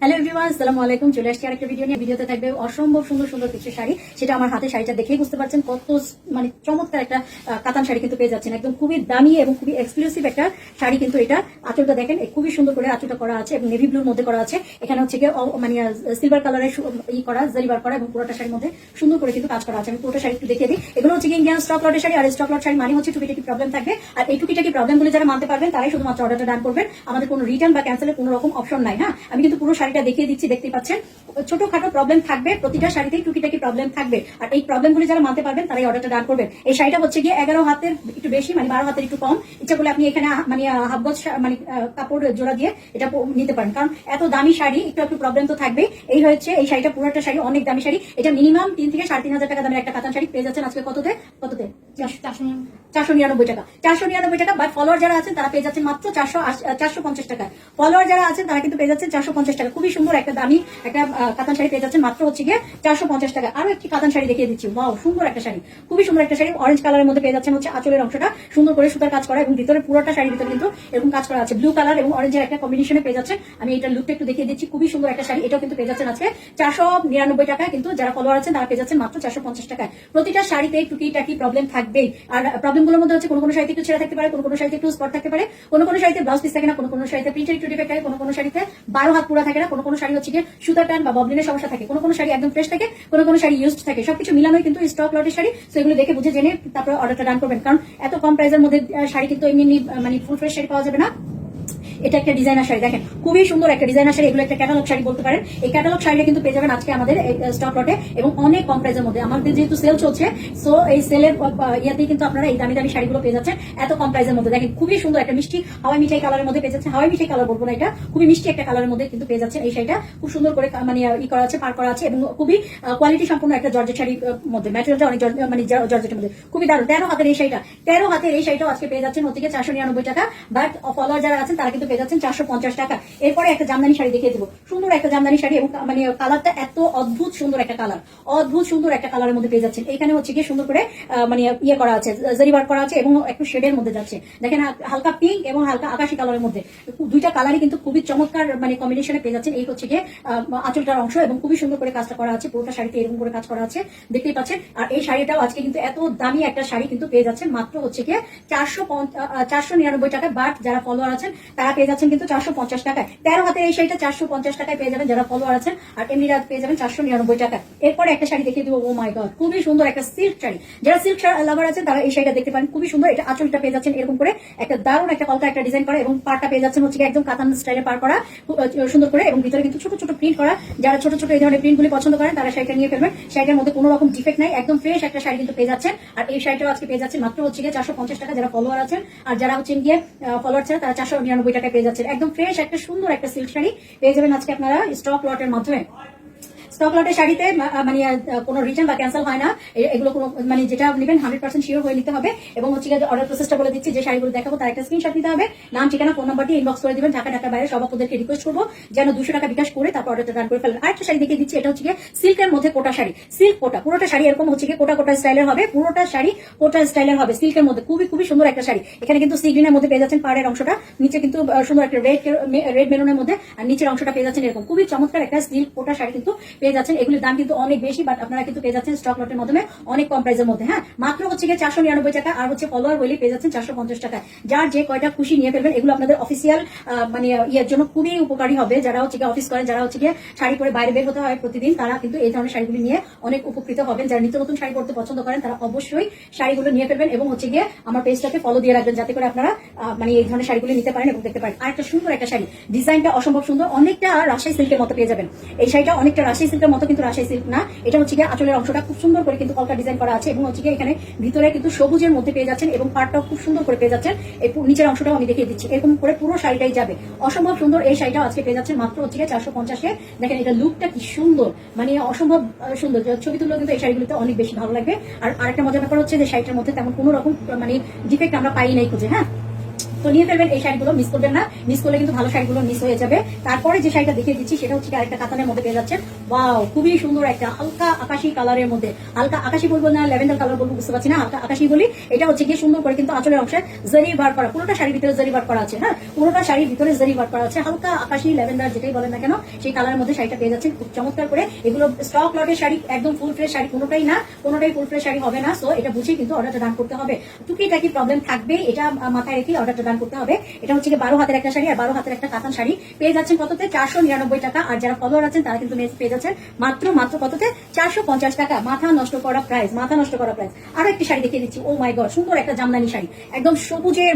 Hello everyone, আসসালামু আলাইকুম। চলে আসছি আরেকটা ভিডিও নিয়ে। ভিডিওতে থাকবে অসম্ভব সুন্দর সুন্দর কিছু শাড়ি। সেটা আমার হাতে শাড়িটা দেখেই বুঝতে পারছেন কত মানে চমৎকার একটা কাতান শাড়ি কিন্তু পেয়ে যাচ্ছেন। একদম খুবই দামি এবং খুবই এক্সক্লুসিভ একটা শাড়ি কিন্তু এটা। আঁচলটা দেখেন খুবই সুন্দর করে আঁচলটা করা আছে এবং নেভি ব্লুর মধ্যে করা আছে। এখানে হচ্ছে গিয়ে মানে সিলভার কালারের করা জারিবার করা এবং পুরোটা শাড়ির মধ্যে সুন্দর করে কিন্তু কাজ করা আছে। আমি পুরোটা শাড়ি একটু দেখিয়ে দিই। এগুলো হচ্ছে কি ইন্ডিয়ান স্টক লটের শাড়ি। আর স্টক লট শাড়ি মানে হচ্ছে টুকিটাকি প্রবলেম থাকবে। আর এই টুকিটাকি প্রবলেমগুলো যারা মানতে পারবেন তারাই শুধুমাত্র অর্ডারটা ডান করবেন। আমাদের কোনো রিটার্ন বা ক্যান্সেলের কোনো রকম অপশন নাই। হ্যাঁ, আমি কিন্তু পুরো শাড়িটা দেখিয়ে দিচ্ছি, দেখতেই পাচ্ছেন। ছোটখাটো প্রবলেম থাকবে, প্রতিটা শাড়িতেই টুকিটাকি প্রবলেম থাকবে। আর এই প্রবলেমগুলি যারা মানতে পারবেন তারাই অর্ডারটা ডান করবেন। এই শাড়িটা হচ্ছে গিয়ে 11 হাতের একটু বেশি, মানে 12 হাতের একটু কম। ইচ্ছা করলে আপনি এখানে মানে হাফ গজ মানে কাপড় জোড়া দিয়ে এটা নিতে পারেন, কারণ এত দামি শাড়ি একটু একটু প্রবলেম তো থাকবে। এই হচ্ছে এই শাড়িটা, পুরোটা শাড়ি অনেক দামি শাড়ি। এটা মিনিমাম 3 থেকে 3.5 টাকা দামের একটা কাতান শাড়ি পেয়ে যাচ্ছেন আজকে কততে 499 টাকা। 499 টাকা। বাট ফলোয়ার যারা আছেন তারা পেয়ে যাচ্ছেন মাত্র 450 টাকা। ফলোয়ার যারা আছেন তারা কিন্তু পেয়ে যাচ্ছেন 450 টাকা। খুবই সুন্দর একটা দামি একটা কাতান শাড়ি পেয়ে যাচ্ছেন মাত্র হচ্ছে গিয়ে 450 টাকা। আরো একটি কাতান শাড়ি দেখিয়ে দিচ্ছি। ওয়াও, সুন্দর একটা শাড়ি, খুবই সুন্দর একটা শাড়ি। অরেঞ্জ কালারের মধ্যে পেয়ে যাচ্ছেন হচ্ছে আঁচলের অংশটা সুন্দর করে সুতার কাজ করা এবং ভিতরে পুরোটা শাড়ির ভিতরে কিন্তু এরকম কাজ করা আছে। ব্লু কালার এবং অরেঞ্জের একটা কম্বিনেশনে পেয়ে যাচ্ছেন। আমি এটা লুকটা একটু দেখিয়ে দিচ্ছি। খুবই সুন্দর একটা শাড়ি। এটাও কিন্তু পেয়ে যাচ্ছেন আজকে 499 টাকা। কিন্তু যারা ফলোয়ার আছেন তারা পেয়ে যাচ্ছেন মাত্র 450 টাকায়। প্রতিটা শাড়িতে টুকিটাকি প্রবলেম থাকবেই। আর প্রবলেমগুলোর মধ্যে হচ্ছে কোনো শাড়িতে একটু ছেঁড়া থাকতে পারে, কোনো শাড়িতে একটু স্পট থাকতে পারে, কোনো শাড়িতে ব্লাউজ পিস থাকে না, কোনো শাড়িতে প্রিন্টের একটু ডিফেক্ট থাকে, কোনো শাড়িতে 12 হাত পুরা থাকে না, কোনো শাড়ি হচ্ছে গিয়ে সুতা টান বা ববলিনের সমস্যা থাকে, কোনো শাড়ি একদম ফ্রেশ থাকে, কোনো শাড়ি ইউজড থাকে। সবকিছু মিলানোই কিন্তু স্টক লটের শাড়ি। তো এগুলো দেখে বুঝে জেনে তারপরে অর্ডারটা ডান করবেন, কারণ এত কম প্রাইসের মধ্যে শাড়ি কিন্তু এমনি মানে ফুল ফ্রেশ শাড়ি পাওয়া যাবে না। এটা একটা ডিজাইনার শাড়ি, দেখেন খুবই সুন্দর একটা ডিজাইনার শাড়ি। এগুলো একটা ক্যাটালগ শাড়ি বলতে পারেন। এই ক্যাটালগ শাড়িটা কিন্তু পেয়ে যাবেন আজকে আমাদের স্টক লটে এবং অনেক কম প্রাইসের মধ্যে। আমাদের যেহেতু সেল চলছে, সো এই সেলের ইয়াতেই কিন্তু আপনারা এই দামি দামি শাড়িগুলো পেয়ে যাচ্ছেন এত কম প্রাইসের মধ্যে। দেখেন খুবই সুন্দর একটা মিষ্টি হাওয়াই মিঠাই কালারের মধ্যে পেয়ে যাচ্ছেন। হাওয়াই মিঠাই কালার বলবো না, এটা খুবই মিষ্টি একটা কালারের মধ্যে কিন্তু পেয়ে যাচ্ছেন। এই শাড়িটা খুব সুন্দর করে মানে করা আছে, পার করা আছে এবং খুবই কোয়ালিটি সম্পূর্ণ একটা জর্জেট শাড়ির মধ্যে। ম্যাটেরিয়ালটা অনেক মানে জর্জেটের মধ্যে খুবই দারুণ। 13 হাতের এই শাড়িটা, 13 হাতের এই শাড়িটাও আজকে পেয়ে যাচ্ছেন হচ্ছে 499 টাকা। বাট ফলোয়ার যারা আছেন তারা কিন্তু পেয়ে যাচ্ছেন 450 টাকা। এরপরে একটা জামদানি শাড়ি দেখিয়ে দেবো। সুন্দর একটা জামদানি শাড়ি এবং মানে কালারটা এত অদ্ভুত সুন্দর একটা কালার, অদ্ভুত সুন্দর একটা কালারের মধ্যে পেয়ে যাচ্ছেন। এখানে হচ্ছে গিয়ে সুন্দর করে মানে ইয়ে করা আছে, জারি ওয়ার্ক করা আছে এবং একটু শেডের মধ্যে যাচ্ছে। দেখেন হালকা পিঙ্ক এবং হালকা আকাশি কালারের মধ্যে দুইটা কালারই কিন্তু খুবই চমৎকার মানে কম্বিনেশনে পেয়ে যাচ্ছেন। এই হচ্ছে গিয়ে আঁচলটার অংশ এবং খুবই সুন্দর করে কাজটা করা আছে। পুরোটা শাড়িতে এরকম করে কাজ করা আছে, দেখতেই পাচ্ছেন। আর এই শাড়িটাও আজকে কিন্তু এত দামি একটা শাড়ি কিন্তু পেয়ে যাচ্ছেন মাত্র হচ্ছে গিয়ে 499 টাকা। বাট যারা ফলোয়ার আছেন তারা পেয়ে যাচ্ছেন কিন্তু 450 টাকায়। 13 হাতের এই শাড়িটা 450 টাকায় পেয়ে যাবেন যারা ফলোয়ার আছেন। আর এমনি রাত পেয়ে যাবেন 499 টাকা। এরপরে একটা শাড়ি দেখিয়ে দিব। ও মাই গড, খুবই সুন্দর একটা সিল্ক শাড়ি। যারা সিল্ক লাভার আছেন তারা এই শাড়িটা দেখতে পারেন, খুবই সুন্দর। এটা আঁচলটা পেয়ে যাচ্ছেন এরকম করে একটা দারুণ একটা কলকা একটা ডিজাইন করা এবং পাড়টা পেয়ে যাচ্ছেন হচ্ছে একদম কাতান স্টাইলে পার করা সুন্দর করে এবং ভিতরে কিন্তু ছোট ছোট প্রিন্ট করা। যারা ছোট ছোট এই ধরনের প্রিন্টগুলি পছন্দ করেন তারা শাড়িটা নিয়ে ফেলবেন। শাড়িটার মধ্যে কোনো রকম ডিফেক্ট নাই, একদম ফ্রেশ একটা শাড়ি কিন্তু পেয়ে যাচ্ছেন। আর এই শাড়িটাও আজকে পেয়ে যাচ্ছেন মাত্র হচ্ছে গিয়ে 450 টাকা যারা ফলোয়ার আছেন। আর যারা হচ্ছেন গিয়ে ফলোয়ার ছাড়া তারা 499 টাকায় পেয়ে যাচ্ছেন। একদম ফ্রেশ একটা সুন্দর একটা সিল্ক শাড়ি পেয়ে যাবেন আজকে আপনারা স্টক লটের মাধ্যমে। স্টক লটের শাড়িতে মানে কোনো রিটার্ন বা ক্যান্সেল হয় না। এগুলো কোনো মানে যেটা নেবেন 100% শিওর হয়ে নিতে হবে। এবং হচ্ছে অর্ডার প্রসেসটা বলে দিচ্ছি। যে শাড়িগুলো দেখাবো তার একটা স্ক্রিনশট নিতে হবে, নাম ঠিকানা ফোন নাম্বার দিয়ে ইনবক্স করে দিবেন। ঢাকার বাইরে সব আপনাদেরকে রিকোয়েস্ট করবো যেন 200 টাকা বিকাশ করে তারপর অর্ডারটা ডান করে ফেলেন। আরেকটা শাড়ি দেখিয়ে দিচ্ছি। এটা হচ্ছে সিল্কের মধ্যে কোটা শাড়ি, সিল্ক কোটা। পুরোটা শাড়ি এরকম হচ্ছে কোটা স্টাইলের হবে, পুরোটা শাড়ি কোটা স্টাইলের হবে সিল্কের মধ্যে। খুবই সুন্দর একটা শাড়ি। এখানে কিন্তু সি গ্রিনের মধ্যে পেয়ে যাচ্ছেন পাড়ের অংশটা, নিচে কিন্তু সুন্দর একটা রেড মেরুনের মধ্যে, আর নিচের অংশটা পেয়ে যাচ্ছেন এরকম। খুবই চমৎকার একটা সিল্ক কোটা শাড়ি কিন্তু পেয়ে যাচ্ছেন। এগুলির দাম কিন্তু অনেক বেশি, বাট আপনারা কিন্তু পেয়ে যাচ্ছেন স্টক লটের মাধ্যমে অনেক কম প্রাইসের মধ্যে। হ্যাঁ, মাত্র হচ্ছে 499 টাকা। আর হচ্ছে ফলোয়ার হলে পেয়ে যাচ্ছেন 450 টাকা। যার যে কয়টা খুশি নিয়ে ফেলবেন। এগুলো আপনাদের অফিসিয়াল মানে ইয়ের জন্য খুবই উপকারী হবে। যারা হচ্ছে অফিস করেন, যারা হচ্ছে শাড়ি পরে বাইরে বের হতে হয় প্রতিদিন, তারা কিন্তু এই ধরনের শাড়িগুলি নিয়ে অনেক উপকৃত হবেন। যারা নিত্য নতুন শাড়ি পরতে পছন্দ করেন তারা অবশ্যই শাড়িগুলো নিয়ে ফেলবেন এবং হচ্ছে আমার পেজটাকে ফলো দিয়ে রাখবেন, যাতে করে আপনারা মানে এই ধরনের শাড়িগুলি নিতে পারেন এবং দেখতে পারেন। আর একটা সুন্দর একটা শাড়ি, ডিজাইনটা অসম্ভব সুন্দর, অনেকটা রাজশাহী সিল্কের মতো পেয়ে যাবেন। এই শাড়িটা অনেকটা রাজশাহী সিল্কের মতো, কিন্তু রাজশাহী সিল্ক না। এটা হচ্ছে আঁচলের অংশটা খুব সুন্দর করে কিন্তু কলকা ডিজাইন করা আছে এবং হচ্ছে এখানে ভিতরে কিন্তু সবুজের মধ্যে পেয়ে যাচ্ছেন এবং পাড়টাও খুব সুন্দর করে পেয়ে যাচ্ছেন। এই নিচের অংশটাও আমি দেখিয়ে দিচ্ছি। এরকম করে পুরো শাড়িটাই যাবে। অসম্ভব সুন্দর এই শাড়িটাও আজকে পেয়ে যাচ্ছেন মাত্র হচ্ছে 450-এ। দেখেন এটা লুকটা কি সুন্দর, মানে অসম্ভব সুন্দর। ছবি তুললেও কিন্তু এই শাড়িগুলোতে অনেক বেশি ভালো লাগবে। আর আরেকটা মজার ব্যাপার হচ্ছে যে শাড়িটার মধ্যে তেমন কোনো রকম মানে ডিফেক্ট আমরা পাই নাই খুঁজে। হ্যাঁ, তো নিয়ে ফেলবেন এই শাড়িগুলো, মিস করবেন না। মিস করলে কিন্তু ভালো শাড়িগুলো মিস হয়ে যাবে। তারপরে যে শাড়িটা দেখিয়ে দিচ্ছি সেটা হচ্ছে আরেকটা কাতানের মধ্যে পেয়ে যাচ্ছেন। ওয়াও, খুবই সুন্দর একটা হালকা আকাশি কালারের মধ্যে, হালকা আকাশি বলবো না ল্যাভেন্ডার কালার বলবো বুঝতে পারছি না, হালকা আকাশি বলি। এটা হচ্ছে গিয়ে সুন্দর করে কিন্তু আঁচলের অংশে জরি বার করা, পুরোটা শাড়ির ভিতরে জরি বার করা আছে। হ্যাঁ, পুরোটা শাড়ির ভিতরে জরি বার করা আছে, হালকা আকাশি ল্যাভেন্ডার যেটাই বলেন না কেন সেই কালারের মধ্যে শাড়িটা পেয়ে যাচ্ছেন খুব চমৎকার করে। এগুলো স্টক লটের শাড়ি, একদম ফুল ফ্রেশ শাড়ি, কোনোটাই না, কোনোটাই ফুল ফ্রেশ শাড়ি হবে না। সো এটা বুঝে কিন্তু অর্ডারটা ডান করতে হবে। টুকিটাকি প্রবলেম থাকবে, এটা মাথায় রেখে অর্ডারটা ডান করতে হবে। এটা হচ্ছে 12 হাতের একটা শাড়ি আর 12 হাতের একটা কাতান শাড়ি পেয়ে যাচ্ছেন কততে? 499 টাকা। আর যারা ফলোয়ার আছেন তারা কিন্তু পেয়ে যাচ্ছেন মাত্র কততে? 450 টাকা। মাথা নষ্ট করা প্রাইস, মাথা নষ্ট করা প্রাইস। আরো একটি শাড়ি দেখিয়ে দিচ্ছি। ও মাই গড, সুন্দর একটা জামদানি শাড়ি, একদম সবুজের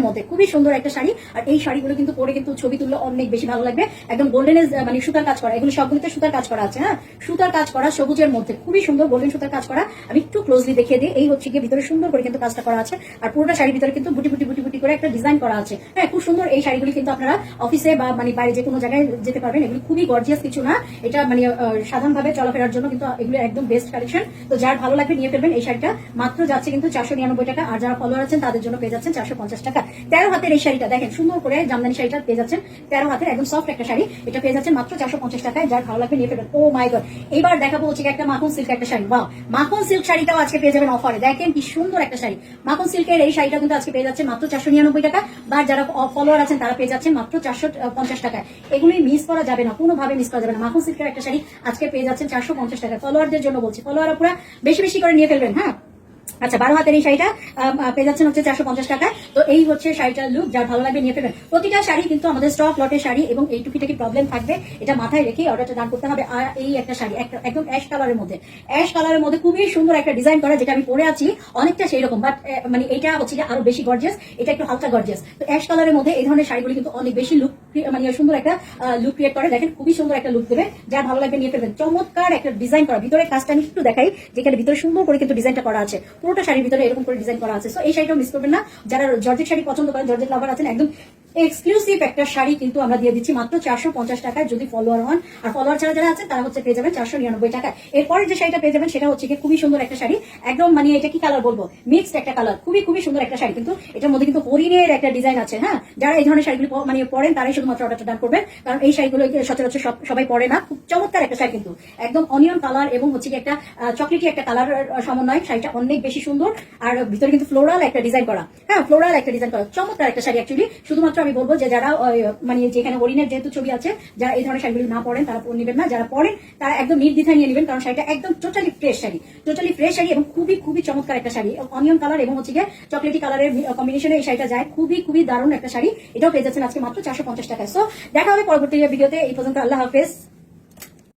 মধ্যে খুবই সুন্দর একটা শাড়ি। আর এই শাড়িগুলো কিন্তু পরে কিন্তু ছবি তুললে অনেক বেশি ভালো লাগবে। একদম গোল্ডেন মানে সুতার কাজ করা, এগুলো সবগুলোতে সুতার কাজ করা আছে। হ্যাঁ, সুতার কাজ করা, সবুজের মধ্যে খুবই সুন্দর গোল্ডেন সুতার কাজ করা। আমি একটু ক্লোজলি দেখিয়ে দিই। এই হচ্ছে গিয়ে ভিতরে সুন্দর করে কিন্তু কাজটা করা আছে। আর পুরোটা শাড়ির ভিতরে কিন্তু বুটি বুটি বুটি বুটি করে একটা ডিজাইন করা আছে। হ্যাঁ, খুব সুন্দর। এই শাড়িগুলি কিন্তু আপনারা অফিসে বা মানে বাইরে যে কোনো জায়গায় যেতে পারবেন। এগুলো খুবই গর্জিয়াস কিছু না, এটা মানে সাধারণভাবে চলাফেরার জন্য কিন্তু এগুলো একদম বেস্ট কালেকশন। তো যার ভালো লাগবে নিয়ে ফেলবেন। এই শাড়িটা মাত্র যাচ্ছে কিন্তু 499 টাকা। আর যারা ফলোয়ার আছেন তাদের জন্য পেয়ে যাচ্ছেন 450 টাকা। 13 হাতের এই শাড়িটা দেখেন, সুন্দর করে জামদানি শাড়িটা পেয়ে যাচ্ছেন 13 হাতের, একদম সফট একটা শাড়ি। এটা পেয়ে যাচ্ছেন মাত্র 450 টাকায়। যার ভালো লাগবে নিয়ে ফেলবেন। ও মাই গড, এবার দেখাবো হচ্ছে একটা মাখন সিল্ক একটা শাড়ি। বাহ, মাখন সিল্ক শাড়িটাও আজকে পেয়ে যাবেন অফারে। দেখেন কি সুন্দর একটা শাড়ি। মাখন সিল্কের এই শাড়িটা কিন্তু আজকে পেয়ে যাচ্ছে মাত্র 499 টাকা। বা যারা ফলোয়ার আছেন তারা পেয়ে যাচ্ছেন মাত্র 450 টাকায়। এগুলি মিস করা যাবে না, কোনোভাবে মিস করা যাবে না। মাখন সিল্কের একটা শাড়ি আজকে পেয়ে যাচ্ছেন 450 টাকা। ফলোয়ারদের জন্য বলছি, ফলোয়ার পুরো বেশি বেশি করে নিয়ে ফেলবেন। হ্যাঁ, আচ্ছা, 12 হাতের এই শাড়িটা পেয়ে যাচ্ছেন হচ্ছে 450 টাকায়। তো এই হচ্ছে শাড়িটার লুক, যার ভালো লাগবে নিয়ে ফেলবেন। প্রতিটা শাড়ি কিন্তু আমাদের স্টক লটের শাড়ি এবং এই টুকিটাকি প্রবলেম থাকবে, এটা মাথায় রেখে অর্ডারটা ডান করতে হবে। আর এই একটা শাড়ি একদম অ্যাশ কালারের মধ্যে খুবই সুন্দর একটা ডিজাইন করা, যেটা আমি পরে আছি অনেকটা সেই রকম, বাট মানে এটা হচ্ছে আরো বেশি গর্জিয়াস, এটা একটু হালকা গর্জিয়াস। তো অ্যাশ কালারের মধ্যে এই ধরনের শাড়িগুলি কিন্তু অনেক বেশি লুক মানে সুন্দর একটা লুক ক্রিয়েট করে। দেখেন খুবই সুন্দর একটা লুক দেবে, যার ভালো লাগবে নিয়ে ফেলবেন। চমৎকার একটা ডিজাইন করা, ভিতরে কাজটা আমি একটু দেখাই, যেখানে ভিতরে সুন্দর করে কিন্তু ডিজাইনটা করা আছে, পুরোটা শাড়ির ভিতরে এরকম করে ডিজাইন করা আছে। সো এই শাড়িটাও মিস করবেন না। যারা জর্জেট শাড়ি পছন্দ করেন, জর্জেট লাভার আছেন, একদম এক্সক্লুসিভ একটা শাড়ি কিন্তু আমরা দিয়ে দিচ্ছি মাত্র 450 টাকায় যদি ফলোয়ার হন। আর ফলোয়ার ছাড়া যারা আছেন তারা হচ্ছে পেয়ে যাবেন 499 টাকায়। এরপরে যে শাড়িটা পেয়ে যাবেন সেটা হচ্ছে খুবই সুন্দর একটা শাড়ি, একদম মানে এটা কি কালার বলবো, মিক্সড একটা কালার, খুবই খুবই সুন্দর একটা শাড়ি। কিন্তু এটার মধ্যে কিন্তু হরিণের একটা ডিজাইন আছে। হ্যাঁ, যারা এই ধরনের শাড়িগুলো মানে পরেন তারাই শুধুমাত্র অর্ডারটা ডান করবেন, কারণ এই শাড়িগুলো সচরাচর সবাই পরে না। খুব চমৎকার একটা শাড়ি, কিন্তু একদম অনিয়ন কালার এবং হচ্ছে একটা চকলেটি একটা কালার সমন্বয়। শাড়িটা অনেক বেশি সুন্দর। আর ভিতরে কিন্তু ফ্লোরাল একটা ডিজাইন করা। হ্যাঁ, ফ্লোরাল একটা ডিজাইন করা, চমৎকার একটা শাড়ি। অ্যাকচুয়ালি শুধুমাত্র আমি বলবো যে যারা মানে যেখানে হরিণের যেহেতু ছবি আছে, যারা এই ধরনের শাড়িগুলো না পরেন তারা নেবেন না, যারা পরেন তারা একদম নির্দ্বিধায় নিয়ে নেবেন, কারণ শাড়িটা একদম টোটালি ফ্রেশ শাড়ি এবং খুবই খুবই চমৎকার একটা শাড়ি। অনিয়ন কালার এবং হচ্ছে চকলেটি কালারের কম্বিনেশনে এই শাড়িটা যায়, খুবই খুবই দারুণ একটা শাড়ি। এটাও পেয়ে যাচ্ছেন আজকে মাত্র 450 টাকায়। সো দেখা হবে পরবর্তী ভিডিওতে। এই পর্যন্ত আল্লাহ হাফেজ।